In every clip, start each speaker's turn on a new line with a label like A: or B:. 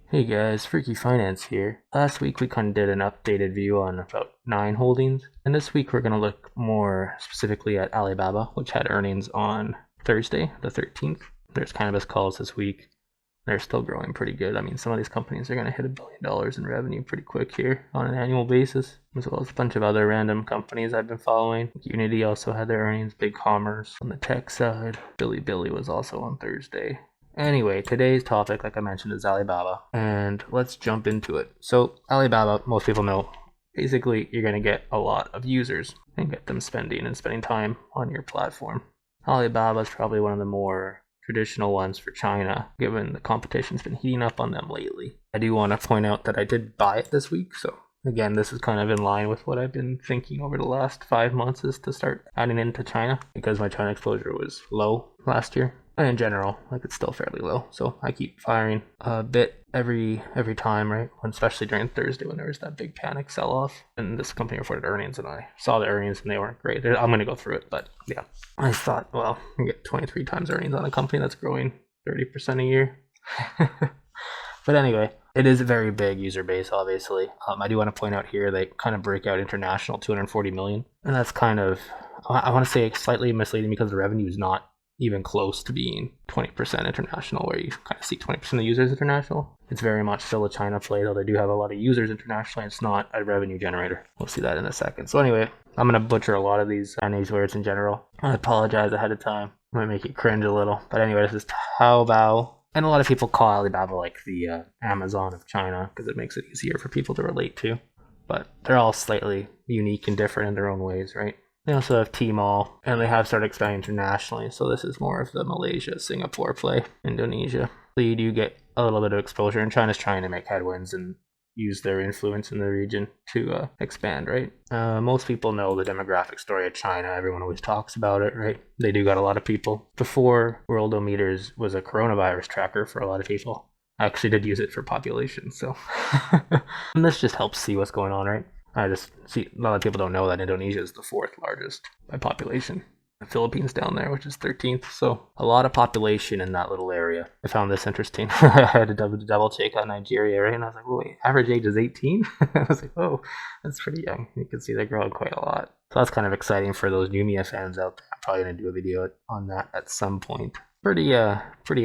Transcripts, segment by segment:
A: Hey guys, Freaky Finance here. Last week we kind of did an updated view on about 9 holdings, and this week we're going to look more specifically at Alibaba, which had earnings on Thursday, the 13th. There's cannabis calls this week. They're still growing pretty good. I mean, some of these companies are going to hit $1 billion in revenue pretty quick here on an annual basis, as well as a bunch of other random companies I've been following. Unity also had their earnings, BigCommerce on the tech side. Bilibili was also on Thursday. Anyway, today's topic, like I mentioned, is Alibaba, and let's jump into it. So Alibaba, most people know, basically you're going to get a lot of users and get them spending time on your platform. Alibaba is probably one of the more traditional ones for China, given the competition's been heating up on them lately. I do want to point out that I did buy it this week, so again, this is kind of in line with what I've been thinking over the last 5 months, is to start adding into China, because my China exposure was low last year. And in general, like, it's still fairly low, so I keep firing a bit every time, right? Especially during Thursday when there was that big panic sell-off, and this company reported earnings, and I saw the earnings and they weren't great. I'm going to go through it, but yeah, I thought, well, you get 23 times earnings on a company that's growing 30% a year. But anyway, it is a very big user base, obviously. I do want to point out here, they kind of break out international, 240 million, and that's kind of, I want to say, slightly misleading because the revenue is not even close to being 20% international, where you kind of see 20% of the users international. It's very much still a China play, though they do have a lot of users internationally. It's not a revenue generator. We'll see that in a second. So anyway, I'm going to butcher a lot of these Chinese words in general. I apologize ahead of time. I might make it cringe a little. But anyway, this is Taobao. And a lot of people call Alibaba like the Amazon of China, because it makes it easier for people to relate to. But they're all slightly unique and different in their own ways, right? They also have Tmall, and they have started expanding internationally, so this is more of the Malaysia, Singapore play, Indonesia. So you do get a little bit of exposure, and China's trying to make headwinds and use their influence in the region to expand, right? Most people know the demographic story of China. Everyone always talks about it, right? They do got a lot of people. Before Worldometers was a coronavirus tracker for a lot of people, I actually did use it for population, so and this just helps see what's going on, right? I just see a lot of people don't know that Indonesia is the 4th largest by population. The Philippines down there, which is 13th. So a lot of population in that little area. I found this interesting. I had to double check on Nigeria, right? And I was like, wait, average age is 18? I was like, oh, that's pretty young. You can see they're growing quite a lot. So that's kind of exciting for those Numia fans out there. I'm probably going to do a video on that at some point. Pretty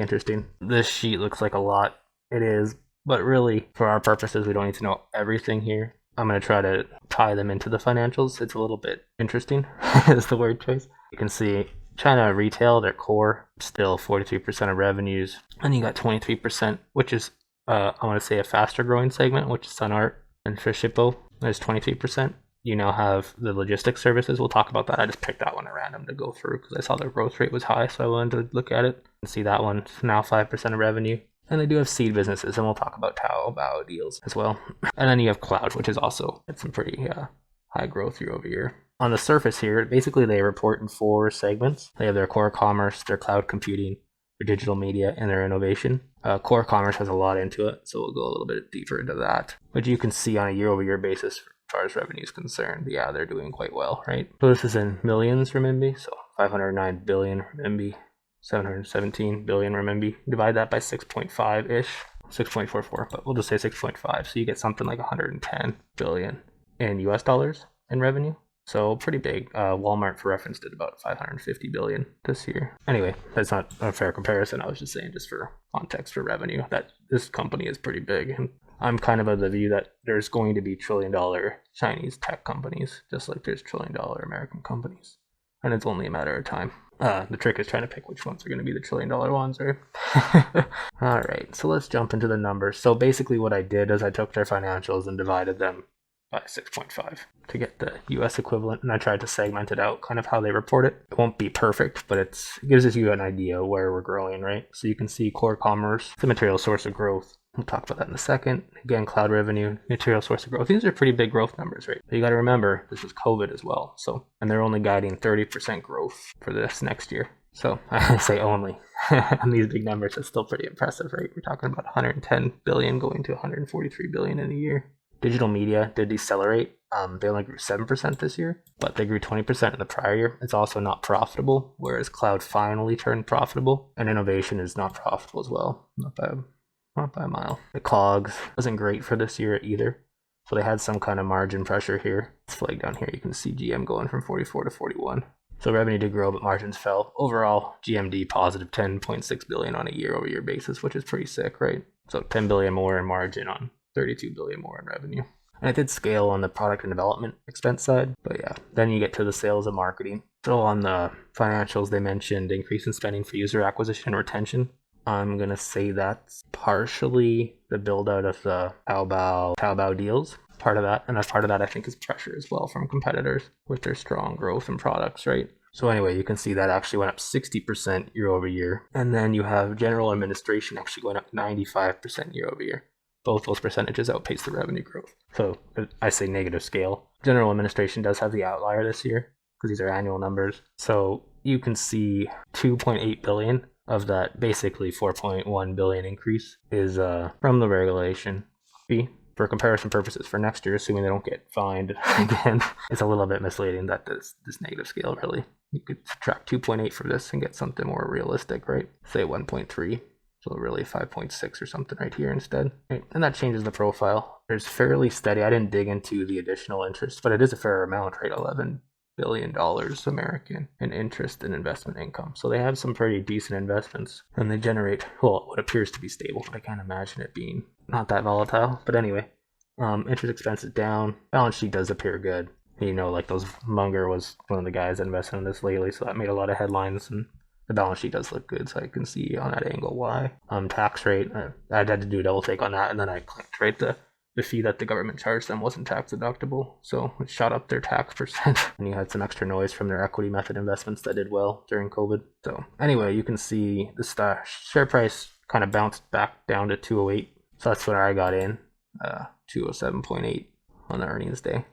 A: interesting. This sheet looks like a lot. It is, but really, for our purposes, we don't need to know everything here. I'm going to try to tie them into the financials. It's a little bit interesting, is the word choice. You can see China retail, their core, still 43% of revenues. And you got 23%, which is, I want to say, a faster growing segment, which is Sun Art. And for Shippo, there's 23%. You now have the logistics services. We'll talk about that. I just picked that one at random to go through because I saw the growth rate was high, so I wanted to look at it and see that one. It's now 5% of revenue. And they do have seed businesses, and we'll talk about Taobao deals as well. And then you have cloud, which is also at some pretty high growth year over year. On the surface here, basically they report in 4 segments. They have their core commerce, their cloud computing, their digital media, and their innovation. Core commerce has a lot into it, so we'll go a little bit deeper into that. But you can see on a year over year basis, as far as revenue is concerned, yeah, they're doing quite well, right? So this is in millions renminbi, so 509 billion renminbi. 717 billion renminbi. Divide that by 6.5-ish, 6.44, but we'll just say 6.5. So you get something like 110 billion in US dollars in revenue. So pretty big. Walmart, for reference, did about 550 billion this year. Anyway, that's not a fair comparison. I was just saying, just for context for revenue, that this company is pretty big. And I'm kind of of the view that there's going to be $1 trillion Chinese tech companies, just like there's $1 trillion American companies. And it's only a matter of time. The trick is trying to pick which ones are going to be the $1 trillion ones, right? All right, so let's jump into the numbers. So basically what I did is I took their financials and divided them by 6.5 to get the US equivalent, and I tried to segment it out, kind of how they report it. It won't be perfect, but it gives you an idea where we're growing, right? So you can see core commerce, the material source of growth. We'll talk about that in a second. Again, cloud revenue, material source of growth. These are pretty big growth numbers, right? But you got to remember, this is COVID as well. So, and they're only guiding 30% growth for this next year. So I say only. And these big numbers are still pretty impressive, right? We're talking about 110 billion going to 143 billion in a year. Digital media did decelerate They only grew 7% this year, but they grew 20% in the prior year. It's also not profitable, whereas cloud finally turned profitable, and innovation is not profitable as well, not by a mile. The COGS wasn't great for this year either, so they had some kind of margin pressure here. It's flagged down here. You can see GM going from 44 to 41. So revenue did grow, but margins fell. Overall, GMD positive 10.6 billion on a year-over-year basis, which is pretty sick, right? So 10 billion more in margin on 32 billion more in revenue. And it did scale on the product and development expense side, but yeah, then you get to the sales and marketing. So on the financials, they mentioned increase in spending for user acquisition and retention. I'm going to say that's partially the build out of the Taobao deals. Part of that, and as part of that, I think is pressure as well from competitors with their strong growth in products, right? So anyway, you can see that actually went up 60% year over year. And then you have general administration actually going up 95% year over year. Both those percentages outpace the revenue growth. So I say negative scale. General administration does have the outlier this year because these are annual numbers. So you can see 2.8 billion of that basically 4.1 billion increase is from the regulation fee. For comparison purposes for next year, assuming they don't get fined again, it's a little bit misleading that this negative scale really. You could subtract 2.8 from this and get something more realistic, right? Say 1.3. So really 5.6 or something right here instead. Right? And that changes the profile. There's fairly steady. I didn't dig into the additional interest, but it is a fair amount, right? $11 billion American in interest and investment income. So they have some pretty decent investments and they generate, well, what appears to be stable, but I can't imagine it being not that volatile. But anyway, interest expense is down. Balance sheet does appear good. You know, like Munger was one of the guys that invested in this lately, so that made a lot of headlines, and the balance sheet does look good, so I can see on that angle why. Tax rate, I had to do a double take on that, and then I clicked, right, the fee that the government charged them wasn't tax deductible, so it shot up their tax percent. And you had some extra noise from their equity method investments that did well during COVID. So anyway, you can see the share price kind of bounced back down to 208. So that's where I got in, 207.8 on the earnings day.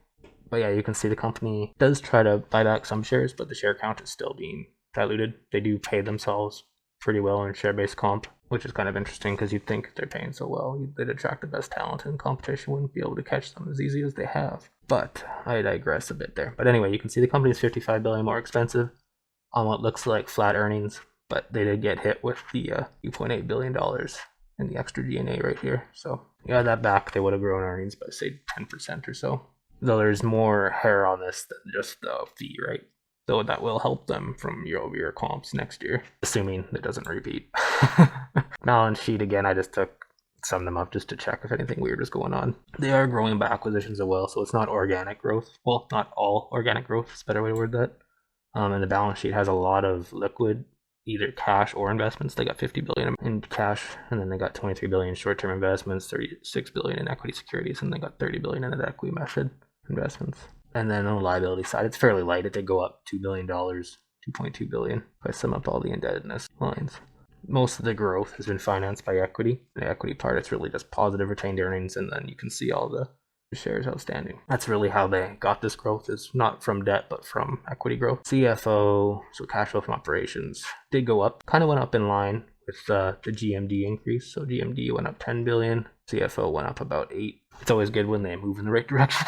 A: But yeah, you can see the company does try to buy back some shares, but the share count is still being diluted. They do pay themselves pretty well in share-based comp, which is kind of interesting because you'd think if they're paying so well, they'd attract the best talent and competition wouldn't be able to catch them as easy as they have. But I digress a bit there. But anyway, you can see the company is 55 billion more expensive on what looks like flat earnings, but they did get hit with the $2.8 billion in the extra G&A right here. So you add that back, they would have grown earnings by say 10% or so. Though there's more hair on this than just the fee, right? So that will help them from year-over-year comps next year, assuming it doesn't repeat. Balance sheet, again, I just summed them up just to check if anything weird is going on. They are growing by acquisitions as well, so it's not organic growth. Well, not all organic growth, is a better way to word that. And the balance sheet has a lot of liquid, either cash or investments. They got 50 billion in cash, and then they got 23 billion in short-term investments, 36 billion in equity securities, and they got 30 billion in the equity method investments. And then on the liability side, it's fairly light. It did go up $2 billion, 2.2 billion, if I sum up all the indebtedness lines. Most of the growth has been financed by equity. The equity part, it's really just positive retained earnings, and then you can see all the shares outstanding. That's really how they got this growth, is not from debt, but from equity growth. CFO, so cash flow from operations, did go up, kind of went up in line with the GMD increase. So GMD went up 10 billion, CFO went up about 8. It's always good when they move in the right direction.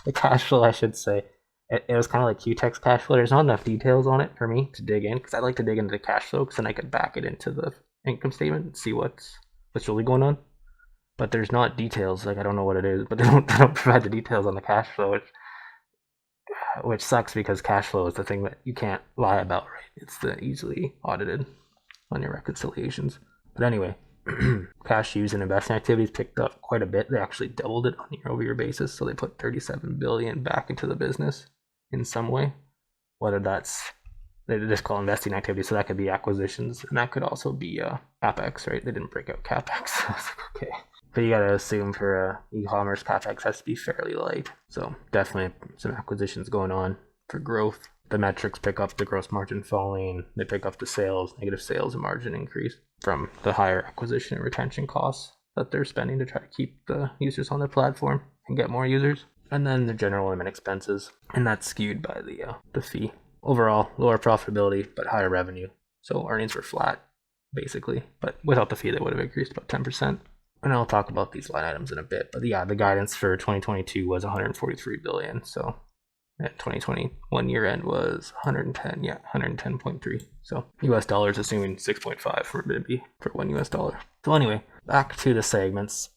A: The cash flow, I should say, it was kind of like QTech's cash flow. There's not enough details on it for me to dig in, because I like to dig into the cash flow, because then I could back it into the income statement and see what's really going on. But there's not details. Like, I don't know what it is, but they don't provide the details on the cash flow, which sucks, because cash flow is the thing that you can't lie about, right? It's the easily audited on your reconciliations. But anyway, cash used in investing activities picked up quite a bit. They actually doubled it on a year-over-year basis. So they put 37 billion back into the business in some way. Whether that's, they just call investing activities, so that could be acquisitions, and that could also be capex, right? They didn't break out capex. So I was like, okay. But you gotta assume for e-commerce, capex has to be fairly light. So definitely some acquisitions going on for growth. The metrics pick up the gross margin falling. They pick up the sales, negative sales and margin increase from the higher acquisition and retention costs that they're spending to try to keep the users on their platform and get more users. And then the general admin expenses, and that's skewed by the fee. Overall, lower profitability, but higher revenue. So earnings were flat, basically. But without the fee, they would have increased about 10%. And I'll talk about these line items in a bit. But yeah, the guidance for 2022 was 143 billion. So at 2021 year end was 110, 110.3. So US dollars, assuming 6.5 for RMB for $1 US. So anyway, back to the segments.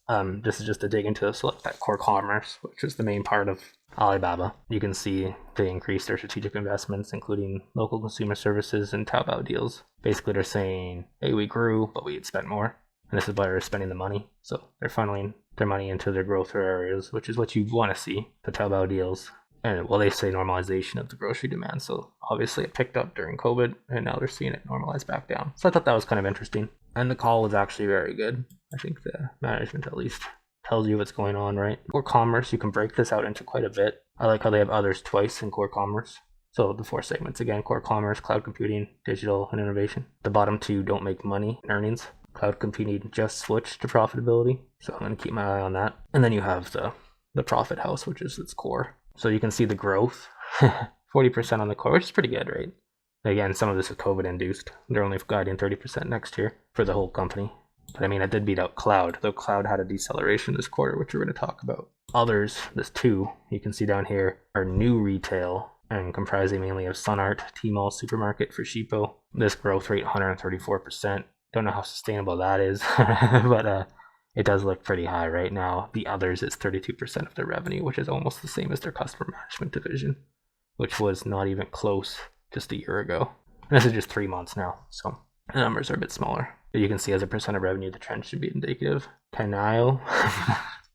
A: This is just to dig into select that core commerce, which is the main part of Alibaba. You can see they increased their strategic investments, including local consumer services and Taobao deals. Basically, they're saying, hey, we grew, but we had spent more. And this is why they're spending the money. So they're funneling their money into their growth areas, which is what you want to see, the Taobao deals. And well, they say normalization of the grocery demand. So obviously it picked up during COVID, and now they're seeing it normalize back down. So I thought that was kind of interesting. And the call was actually very good. I think the management at least tells you what's going on, right? Core commerce, you can break this out into quite a bit. I like how they have others twice in core commerce. So the 4 segments again: core commerce, cloud computing, digital, and innovation. The bottom 2 don't make money in earnings. Cloud computing just switched to profitability, so I'm going to keep my eye on that. And then you have the profit house, which is its core. So you can see the growth, 40% on the core, which is pretty good, right? Again, some of this is COVID induced. They're only guiding 30% next year for the whole company. But I mean, it did beat out cloud, though cloud had a deceleration this quarter, which we're going to talk about. Others, this 2, you can see down here, are new retail and comprising mainly of Sunart, Tmall Supermarket for Shippo. This growth rate, 134%. Don't know how sustainable that is, but it does look pretty high right now. The others is 32% of their revenue, which is almost the same as their customer management division, which was not even close just a year ago. And this is just 3 months now, so the numbers are a bit smaller. But you can see as a percent of revenue, the trend should be indicative. Tenile,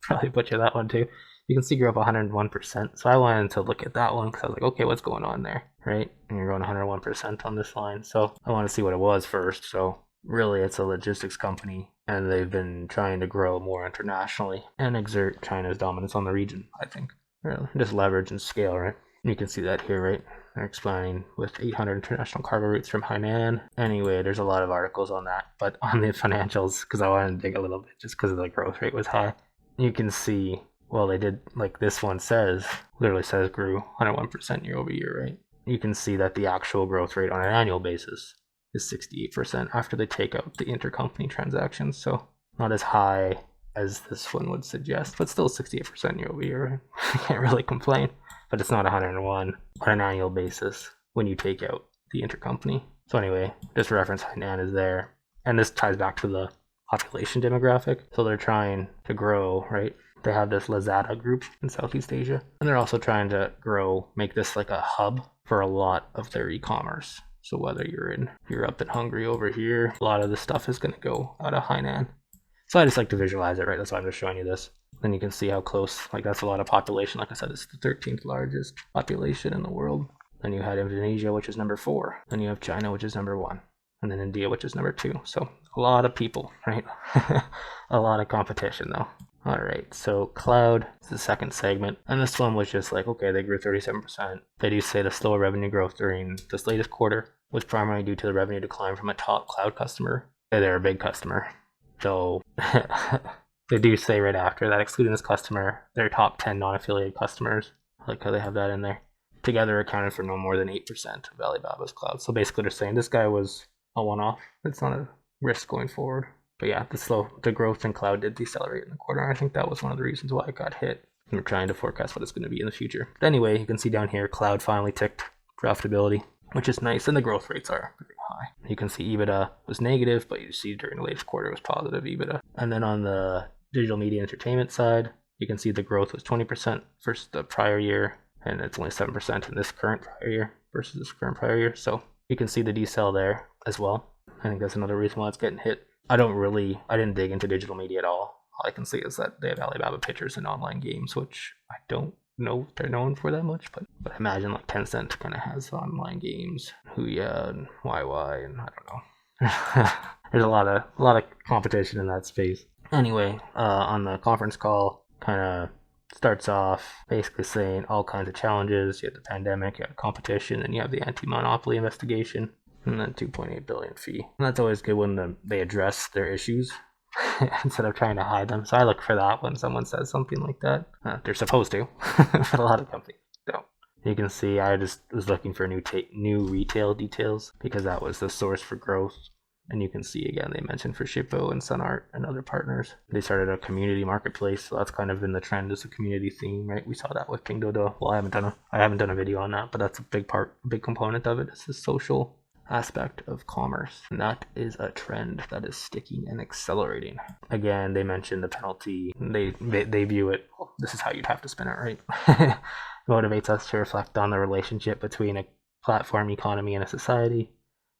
A: probably butcher that one too. You can see grew up 101%. So I wanted to look at that one because I was like, okay, what's going on there, right? And you're going 101% on this line. So I want to see what it was first. So really, it's a logistics company, and they've been trying to grow more internationally and exert China's dominance on the region, I think. Really, just leverage and scale, right? You can see that here, right? They're expanding with 800 international cargo routes from Hainan. Anyway, there's a lot of articles on that, but on the financials, because I wanted to dig a little bit just because the growth rate was high, you can see, well, they did, like this one says, literally says grew 101% year over year, right? You can see that the actual growth rate on an annual basis is 68% after they take out the intercompany transactions. So not as high as this one would suggest, but still 68% year over year, right? I can't really complain. But it's not 101 on an annual basis when you take out the intercompany. So anyway, just reference Hainan is there. And this ties back to the population demographic. So they're trying to grow, right? They have this Lazada group in Southeast Asia. And they're also trying to grow, make this like a hub for a lot of their e-commerce. So whether you're in Europe and Hungary over here, a lot of the stuff is going to go out of Hainan. So I just like to visualize it, right? That's why I'm just showing you this. Then you can see how close, like that's a lot of population. Like I said, it's the 13th largest population in the world. Then you had Indonesia, which is number 4. Then you have China, which is number 1. And then India, which is number 2. So a lot of people, right? A lot of competition though. All right, so cloud is the second segment. And this one was just like, okay, they grew 37%. They do say the slower revenue growth during this latest quarter was primarily due to the revenue decline from a top cloud customer. They're a big customer. So they do say right after that, excluding this customer, their top 10 non-affiliated customers, I like how they have that in there, together accounted for no more than 8% of Alibaba's cloud. So basically they're saying this guy was a one-off. It's not a risk going forward. But yeah, the growth in cloud did decelerate in the quarter. I think that was one of the reasons why it got hit. And we're trying to forecast what it's going to be in the future. But anyway, you can see down here, cloud finally ticked profitability, which is nice. And the growth rates are very high. You can see EBITDA was negative, but you see during the latest quarter it was positive EBITDA. And then on the digital media entertainment side, you can see the growth was 20% versus the prior year, and it's only 7% in this current prior year versus this current prior year. So you can see the decel there as well. I think that's another reason why it's getting hit. I didn't dig into digital media at all. All I can see is that they have Alibaba Pictures and online games, which I don't know if they're known for that much, but I imagine like Tencent kind of has online games, Huya and YY, and I don't know. There's a lot of competition in that space. Anyway, on the conference call, kind of starts off basically saying all kinds of challenges. You have the pandemic, you have competition, and you have the anti-monopoly investigation, and then 2.8 billion fee. And that's always good when they address their issues instead of trying to hide them. So I look for that when someone says something like that. They're supposed to, but a lot of companies don't. You can see I just was looking for new retail details because that was the source for growth And you can see again, they mentioned for Shippo and SunArt and other partners. They started a community marketplace, so that's kind of been the trend as a community theme, right? We saw that with Pinduoduo. Well, I haven't done a video on that, but that's a big component of it. It's the social aspect of commerce, and that is a trend that is sticking and accelerating. Again, they mentioned the penalty. They view it, well, this is how you'd have to spin it, right? Motivates us to reflect on the relationship between a platform economy and a society,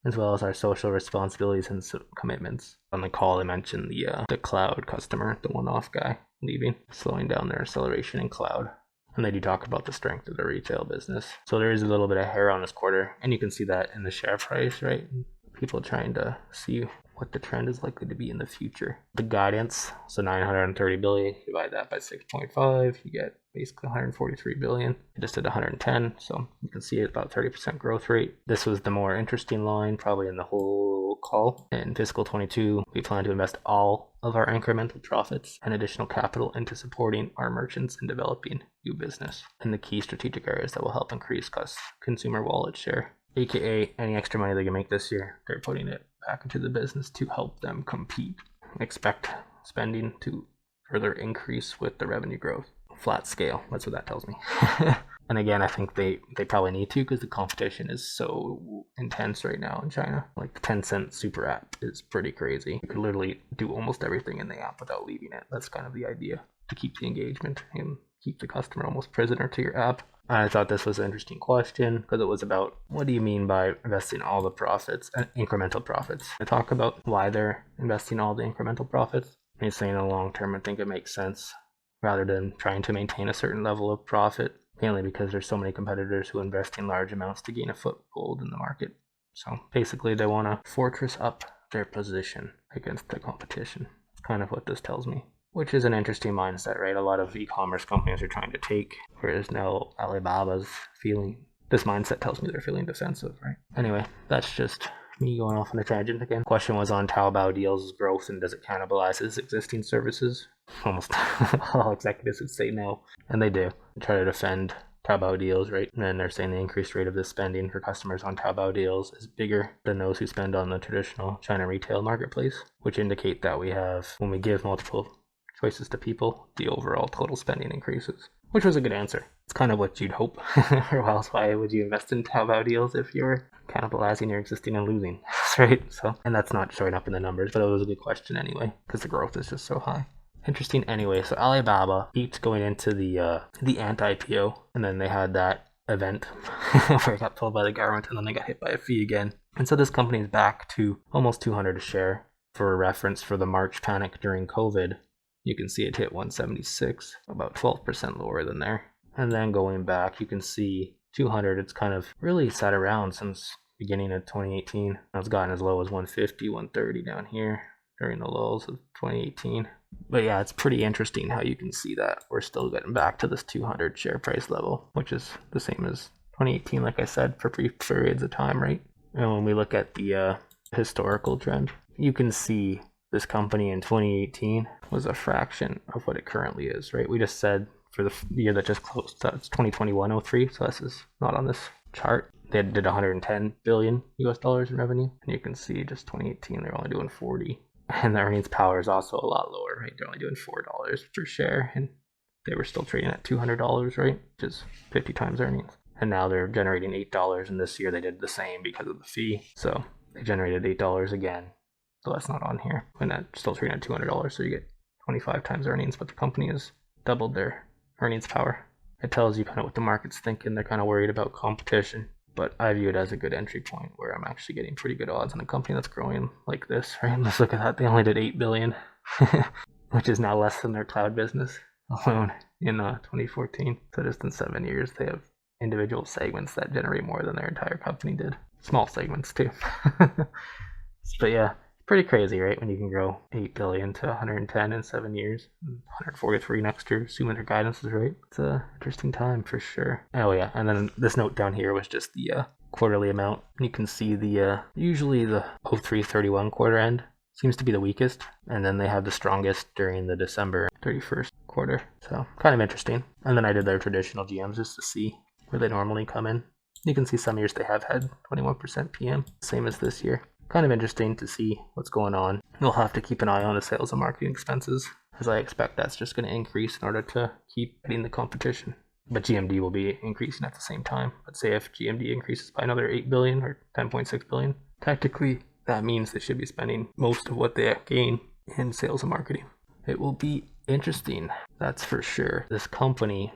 A: as well as our social responsibilities and commitments. On the call, they mentioned the cloud customer, the one-off guy leaving, slowing down their acceleration in cloud. And they do talk about the strength of the retail business. So there is a little bit of hair on this quarter, and you can see that in the share price, right? People trying to see what the trend is likely to be in the future. The guidance, so 930 billion, divide that by 6.5, you get basically 143 billion. I just did 110, so you can see about 30% growth rate. This was the more interesting line, probably in the whole call. In fiscal 22, we plan to invest all of our incremental profits and additional capital into supporting our merchants and developing new business in the key strategic areas that will help increase consumer wallet share. AKA, any extra money they can make this year, they're putting it back into the business to help them compete. Expect spending to further increase with the revenue growth. Flat scale, that's what that tells me. And again, I think they probably need to, because the competition is so intense right now in China. Like the Tencent super app is pretty crazy. You could literally do almost everything in the app without leaving it. That's kind of the idea, to keep the engagement and keep the customer almost prisoner to your app. I thought this was an interesting question, because it was about, what do you mean by investing all the profits and incremental profits? I talk about why they're investing all the incremental profits. And saying in the long term, I think it makes sense, rather than trying to maintain a certain level of profit, mainly because there's so many competitors who invest in large amounts to gain a foothold in the market. So basically they want to fortress up their position against the competition. That's kind of what this tells me, which is an interesting mindset, right? A lot of e-commerce companies are trying to take, whereas now Alibaba's feeling, this mindset tells me they're feeling defensive, right? Anyway, that's just me going off on a tangent again. Question was on Taobao deals growth, and does it cannibalize its existing services? Almost all executives would say no, and they do. They try to defend Taobao deals, right? And then they're saying the increased rate of this spending for customers on Taobao deals is bigger than those who spend on the traditional China retail marketplace, which indicate that we have, when we give multiple choices to people, the overall total spending increases, which was a good answer. It's kind of what you'd hope. Or else why would you invest in Taobao deals if you're cannibalizing your existing and losing, right? So, and that's not showing up in the numbers, but it was a good question anyway, because the growth is just so high. Interesting anyway. So Alibaba beat going into the ANT IPO, and then they had that event where it got pulled by the government, and then they got hit by a fee again. And so this company is back to almost 200 a share. For reference, for the March panic during COVID, you can see it hit 176, about 12% lower than there. And then going back, you can see 200, it's kind of really sat around since beginning of 2018. It's gotten as low as 150, 130 down here during the lows of 2018. But yeah, it's pretty interesting how you can see that we're still getting back to this 200 share price level, which is the same as 2018, like I said, for periods of time, right? And when we look at the historical trend, you can see this company in 2018 was a fraction of what it currently is, right? We just said for the year that just closed, that's 2021-03, so this is not on this chart. They did 110 billion US dollars in revenue, and you can see just 2018 they're only doing 40. And the earnings power is also a lot lower, right? They're only doing $4 per share, and they were still trading at $200, right? Which is 50 times earnings. And now they're generating $8, and this year they did the same because of the fee. So they generated $8 again. So that's not on here. And that's still trading at $200, so you get 25 times earnings, but the company has doubled their earnings power. It tells you kind of what the market's thinking. They're kind of worried about competition, but I view it as a good entry point where I'm actually getting pretty good odds on a company that's growing like this, right? Let's look at that. They only did 8 billion, which is now less than their cloud business alone in 2014. So just in 7 years, they have individual segments that generate more than their entire company did. Small segments too. But yeah, pretty crazy, right? When you can grow 8 billion to 110 in 7 years, 143 next year, assuming their guidance is right. It's an interesting time for sure. Oh yeah, and then this note down here was just the quarterly amount. You can see the usually the 03/31 quarter end seems to be the weakest, and then they have the strongest during the December 31st quarter. So kind of interesting. And then I did their traditional GMs just to see where they normally come in. You can see some years they have had 21% PM, same as this year. kind of interesting to see what's going on. We'll have to keep an eye on the sales and marketing expenses, as I expect that's just going to increase in order to keep beating the competition. But GMD will be increasing at the same time. Let's say if GMD increases by another 8 billion or 10.6 billion, technically that means they should be spending most of what they gain in sales and marketing. It will be interesting, that's for sure. This company,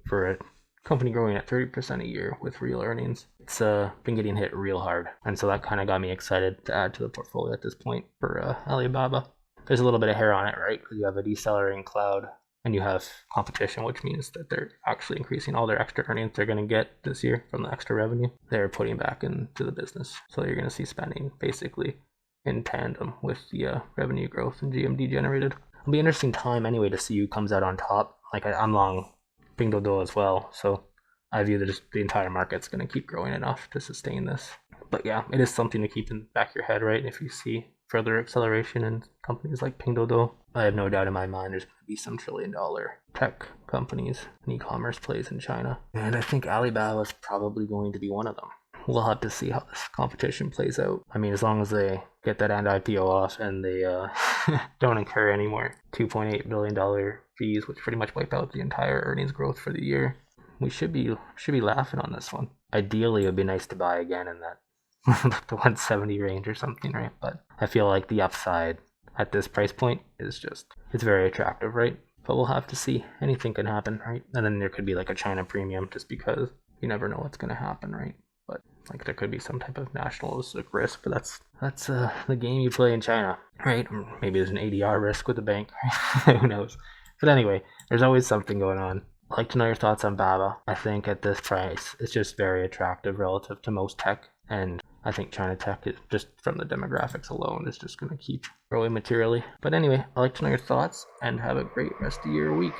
A: for a company growing at 30% a year with real earnings, it's been getting hit real hard. And so that kind of got me excited to add to the portfolio at this point for Alibaba. There's a little bit of hair on it, right? Because you have a decelerating cloud and you have competition, which means that they're actually increasing all their extra earnings they're going to get this year from the extra revenue. They're putting back into the business. So you're going to see spending basically in tandem with the revenue growth and GMD generated. It'll be an interesting time anyway to see who comes out on top. Like I'm long Pinduoduo as well, so I view that the entire market's going to keep growing enough to sustain this. But yeah, it is something to keep in the back of your head, right? If you see further acceleration in companies like Pinduoduo, I have no doubt in my mind there's going to be some trillion-dollar tech companies and e-commerce plays in China. And I think Alibaba is probably going to be one of them. We'll have to see how this competition plays out. I mean, as long as they get that ANT IPO off and they don't incur any more $2.8 billion fees, which pretty much wipe out the entire earnings growth for the year, we should be laughing on this one. Ideally, it would be nice to buy again in that the 170 range or something, right? But I feel like the upside at this price point is it's very attractive, right? But we'll have to see. Anything can happen, right? And then there could be like a China premium just because you never know what's going to happen, right? But like there could be some type of nationalistic risk, but that's the game you play in China, right? Or maybe there's an ADR risk with the bank, right? Who knows? But anyway, there's always something going on. I'd like to know your thoughts on Baba. I think at this price, it's just very attractive relative to most tech, and I think China tech is just from the demographics alone is just going to keep growing materially. But anyway, I'd like to know your thoughts and have a great rest of your week.